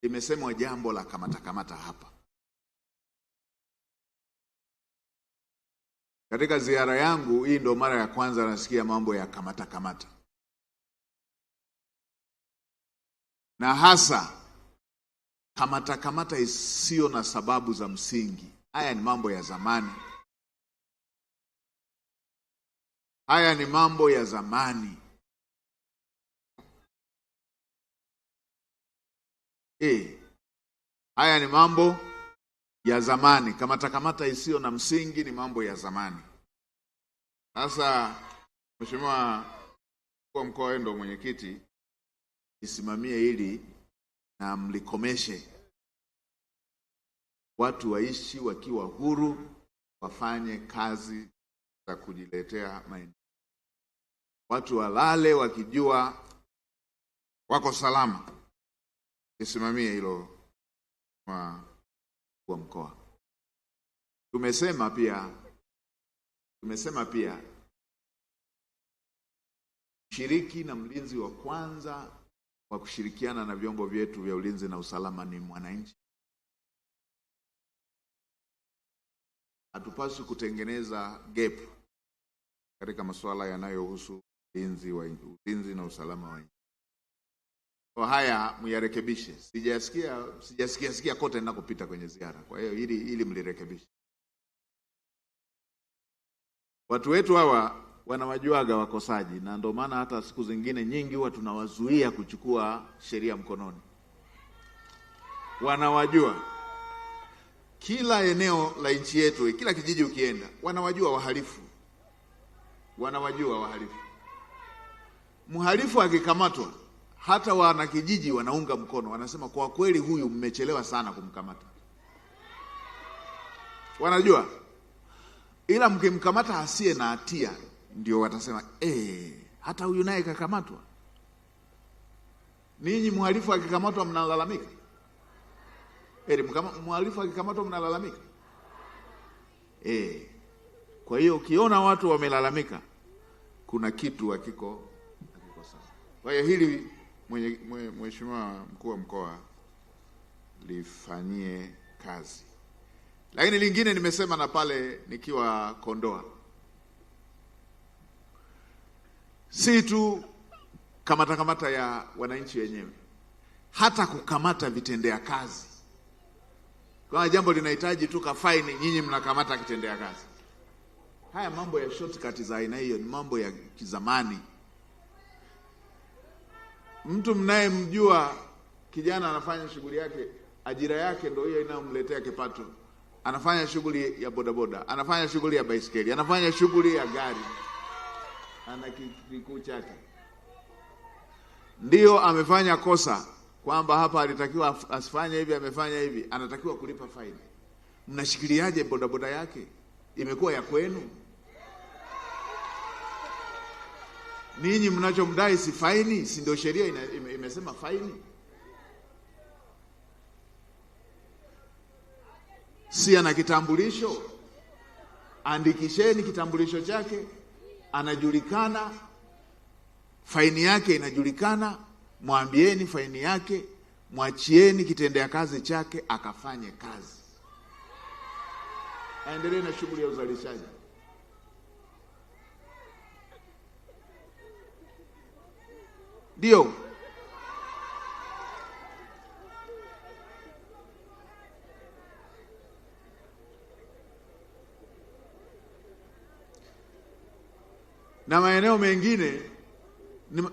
limesemwa jambo la kamata hapa. Katika ziara yangu hii ndo mara ya kwanza nasikia mambo ya kamata. Na hasa kamata isiyo na sababu za msingi. Haya ni mambo ya zamani. Haya ni mambo ya zamani. Haya ni mambo ya zamani. Kamata isiyo na msingi ni mambo ya zamani. Sasa Mheshimiwa Mkuu wa Mkoa, ndo mwenyekiti, isimamie hili na mlikomeshe. Watu waishi wakiwa huru, wafanye kazi za kujiletea maendeleo. Watu walale wakijua wako salama. Isimamie hilo kwa mkoa. Tumesema pia mshiriki na mlinzi wa kwanza wa kushirikiana na vyombo vyetu vya ulinzi na usalama ni mwananchi. Hatupaswi kutengeneza gap katika masuala yanayohusu ulinzi na usalama wa nchi. Kwa haya myarekebishe. Sijasikia kote ninakopita kwenye ziara. Kwa hiyo ili mlirekebishe. Watu wetu hawa wanawajuaga wakosaji, na ndio maana hata siku zingine nyingi huwa tunawazuia kuchukua sheria mkononi. Wanawajua. Kila eneo la nchi yetu, kila kijiji ukienda, wanawajua wahalifu. Mhalifu akikamatwa, hata wana kijiji wanaunga mkono, wanasema kwa kweli huyu mmechelewa sana kumkamata. Wanajua. Ila mkimkamata asiye na hatia, ndio watasema hata huyu naye kakamatwa. Ninyi mhalifu akikamatwa mnalalamika? Mhalifu akikamatwa mnalalamika? Kwa hiyo ukiona watu wamelalamika, kuna kitu hakiko sawa. Kwa hiyo hili Mheshimiwa Mkuu wa Mkoa lifanyie kazi. Lakini lingine nimesema na pale nikiwa Kondoa. Si tu kamata ya wananchi wenyewe, hata kukamata vitendea kazi. Kwa jambo linahitaji tu kafaini, nyinyi mnakamata kitendea kazi. Haya mambo ya shortcut za aina hiyo ni mambo ya kizamani. Mtu mnayemjua kijana anafanya shughuli yake, ajira yake ndio hiyo inayomletea kipato. Anafanya shughuli ya bodaboda, anafanya shughuli ya baisikeli, anafanya shughuli ya gari. Ana kikuu chake. Ndio amefanya kosa kwamba hapa alitakiwa asifanye hivi, amefanya hivi, anatakiwa kulipa faini. Mnashikiliaje bodaboda yake? Imekuwa ya kwenu? Ninyi mnachomdai si faini? Si ndio sheria imesema faini? Si ana kitambulisho? Andikisheni kitambulisho chake, anajulikana, faini yake inajulikana, mwambieni faini yake, mwachieni kitendea kazi chake akafanye kazi. Aendelee na shughuli ya uzalishaji. Ndio. Na maeneo mengine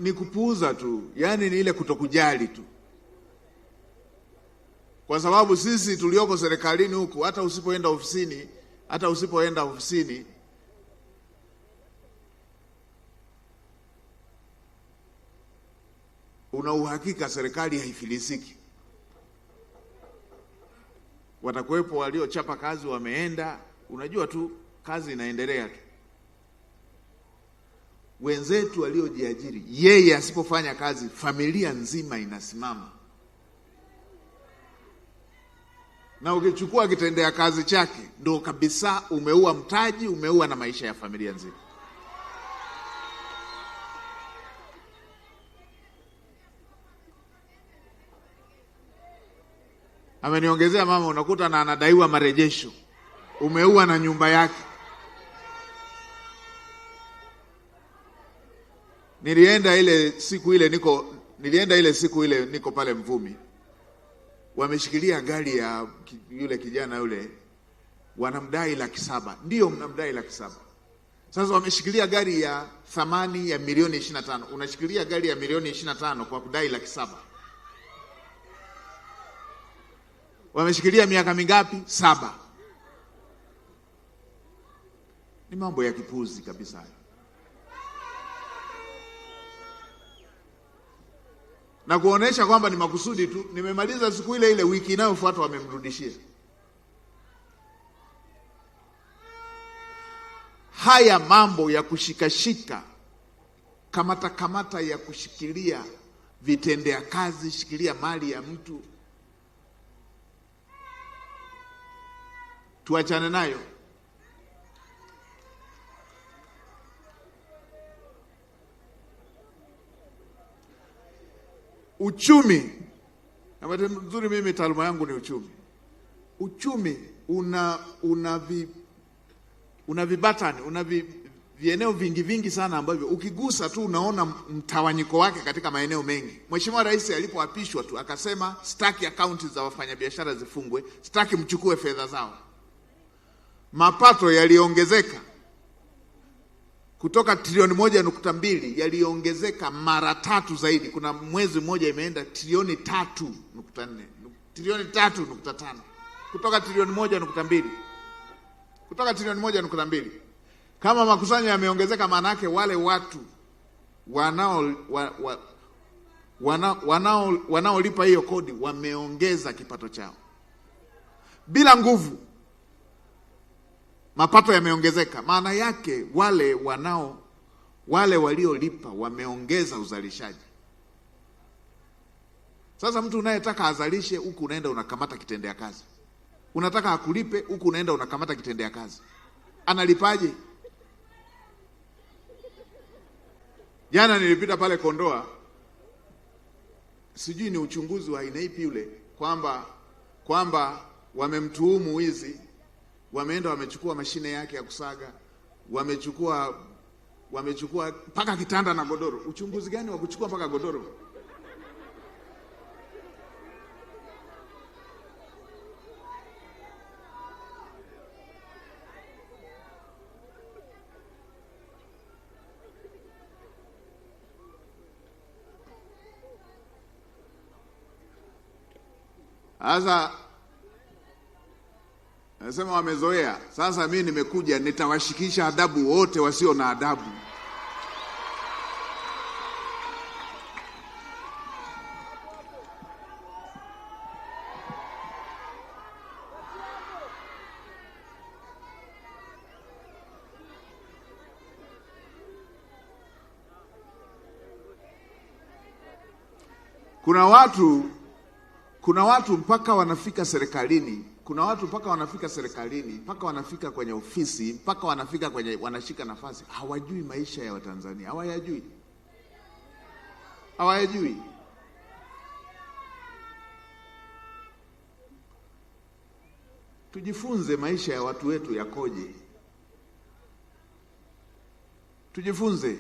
ni kupuuza tu, yani ni ile kutokujali tu. Kwa sababu sisi tulioko serikalini huku, hata usipoenda ofisini una uhakika serikali haifilisiki. Watakuwepo waliochapa kazi wameenda, unajua tu kazi inaendelea tu. Wenzetu waliojiajiri, yeye asipofanya kazi familia nzima inasimama. Na ukichukua kitendea kazi chake, ndo kabisa umeua mtaji, umeua na maisha ya familia nzima. Ameniongezea mama, unakuta na anadaiwa marejesho. Umeua na nyumba yake. Nilienda ile siku ile niko pale Mvumi. Wameshikilia gari ya yule kijana yule, wanamdai 700,000. Ndio mnamdai 700,000. Sasa wameshikilia gari ya thamani ya milioni 25. Unashikilia gari ya milioni 25 kwa kudai 700,000. Wameshikilia miaka mingapi? 7. Ni mambo ya kipuzi kabisa. Na kuonesha kwamba ni makusudi tu. Nimemaliza siku ile wiki inayofuata wamemrudishia. Haya mambo ya kushikashika, kamata ya kushikilia vitendea kazi, shikilia mali ya mtu, tuachane nayo. Uchumi, na bahati nzuri mimi taaluma yangu ni uchumi. Uchumi una vibatani, una vieneo vingi sana ambavyo ukigusa tu unaona mtawanyiko wake katika maeneo mengi. Mheshimiwa Rais alipoapishwa tu akasema sitaki akaunti za wafanyabiashara zifungwe, sitaki mchukue fedha zao. Mapato yaliongezeka kutoka trilioni 1.2 yaliongezeka mara 3 zaidi. Kuna mwezi mmoja imeenda trilioni 3.4, trilioni 3.5, kutoka trilioni 1.2, kutoka trilioni 1.2. Kama makusanyo yameongezeka, maana yake wale watu wanaolipa hiyo kodi wameongeza kipato chao bila nguvu. Mapato yameongezeka, maana yake wale waliolipa wameongeza uzalishaji. Sasa mtu unayetaka azalishe huku unaenda unakamata kitendea kazi, unataka akulipe huku unaenda unakamata kitendea kazi, analipaje? Jana nilipita pale Kondoa, sijui ni uchunguzi wa aina ipi ule, kwamba wamemtuhumu wizi. Wameenda wamechukua mashine yake ya kusaga, wamechukua mpaka kitanda na godoro. Uchunguzi gani wa kuchukua mpaka godoro? Sasa nasema wamezoea. Sasa mimi nimekuja nitawashikisha adabu wote wasio na adabu. Kuna watu mpaka wanafika serikalini, mpaka wanafika kwenye ofisi, mpaka wanafika kwenye wanashika nafasi, hawajui maisha ya Watanzania, hawayajui. Tujifunze maisha ya watu wetu yakoje, tujifunze.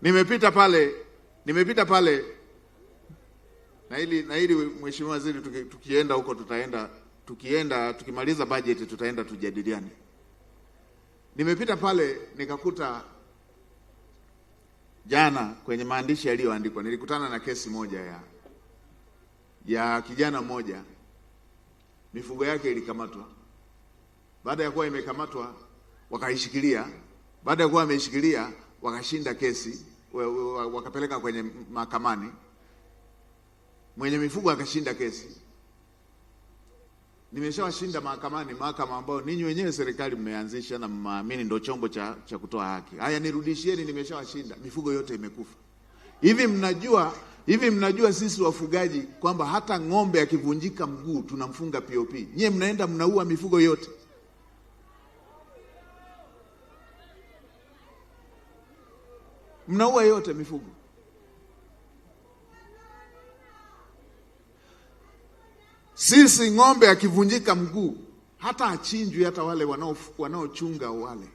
Nimepita pale na ili Mheshimiwa Waziri, tukienda huko tukimaliza budget tutaenda tujadiliane. Nimepita pale nikakuta jana kwenye maandishi yaliyoandikwa, nilikutana na kesi moja ya kijana mmoja, mifugo yake ilikamatwa. Baada ya kuwa imekamatwa wakaishikilia, baada ya kuwa wameishikilia wakashinda kesi, wakapeleka kwenye mahakamani, mwenye mifugo akashinda kesi. Nimeshawashinda mahakamani, mahakama ambao ninyi wenyewe serikali mmeanzisha na mnaamini ndio chombo cha kutoa haki. Haya, nirudishieni, nimeshawashinda, mifugo yote imekufa. Hivi mnajua sisi wafugaji kwamba hata ng'ombe akivunjika mguu tunamfunga POP. Nyie mnaenda mnaua mifugo yote. mnaua yote mifugo. Sisi ng'ombe akivunjika mguu hata achinjwi, hata wale wanaochunga wale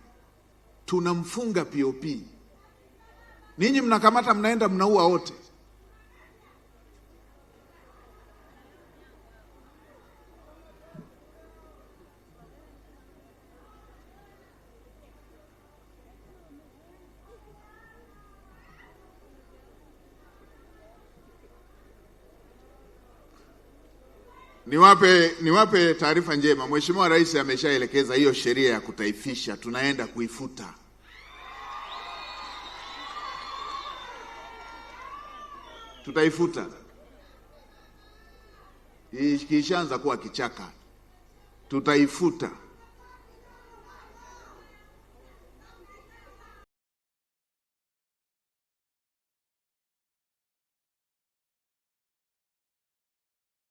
tunamfunga POP. Ninyi mnakamata mnaenda mnaua wote. Niwape taarifa njema. Mheshimiwa Rais ameshaelekeza hiyo sheria ya kutaifisha tunaenda kuifuta. Tutaifuta. Ikishaanza kuwa kichaka tutaifuta.